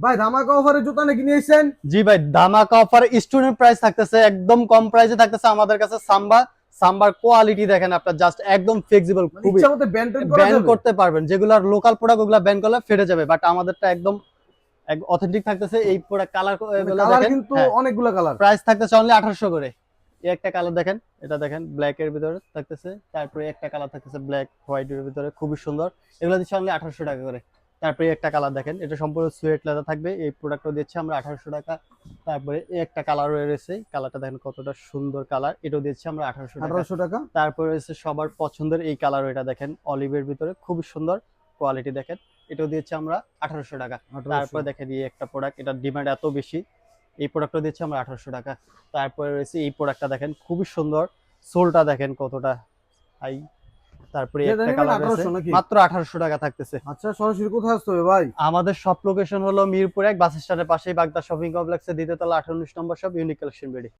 ভাই ধামাকা অফারে জুতা নাকি নিয়েছেন? জি ভাই, ধামাকা অফার স্টুডেন্ট প্রাইস থাকতেছে, একদম কম প্রাইসে থাকতেছে আমাদের কাছে। সাম্বার কোয়ালিটি দেখেন আপনার, জাস্ট একদম ফ্লেক্সিবল, মানে খুবই ইচ্ছা মতো ব্যান্ড করা ব্যান্ড যাবে? করতে পারবেন। যেগুলোর লোকাল প্রোডাক্ট ওগুলা ব্যান্ড করলে ফেটে যাবে, বাট আমাদেরটা একদম অথেন্টিক থাকতেছে। এই প্রোডাক্ট কালার মানে গুলো কালার দেখেন, কিন্তু হ্যাঁ অনেকগুলা কালার। প্রাইস থাকতেছে অনলি 1800 করে। এই একটা কালার দেখেন, এটা দেখেন ব্ল্যাক এর ভিতরে থাকতেছে। তারপরে একটা কালার থাকতেছে ব্ল্যাক হোয়াইট এর ভিতরে, খুবই সুন্দর। এগুলো দিচ্ছে অনলি 1800 টাকা করে। তারপরে একটা কালার দেখেন, এটা সম্পূর্ণ সুয়েট লেদার থাকবে। এই প্রোডাক্টটা দিচ্ছি আমরা 1800 টাকা। তারপরে এই একটা কালার রয়েছে, কালারটা দেখেন কতটা সুন্দর কালার, এটাও দিচ্ছি আমরা 1800 টাকা। 1800 টাকা। তারপরে রয়েছে সবার পছন্দের এই কালার, এটা দেখেন অলিভের ভিতরে, খুবই সুন্দর কোয়ালিটি দেখেন, এটাও দিচ্ছি আমরা 1800 টাকা। 1800। তারপরে দেখেন এই একটা প্রোডাক্ট, এটার ডিমান্ড এত বেশি, এই প্রোডাক্টটা দিচ্ছি আমরা 1800 টাকা। তারপরে রয়েছে এই প্রোডাক্টটা দেখেন, খুবই সুন্দর, সোলটা দেখেন কতটা হাই। তারপরে যেটা একটা নেবেন কালার রয়েছে 1800 নাকি? মাত্র 1800 টাকা থাকতেছে। আচ্ছা, সরাসরি কোথায় আসতে হবে ভাই? আমাদের সব লোকেশন হলো মিরপুর 1 বাস স্ট্যান্ডের পাশেই, বাগদা শপিং কমপ্লেক্সের দ্বিতীয় তলা 18 নম্বর শপ, ইউনিক কালেকশন বেডি।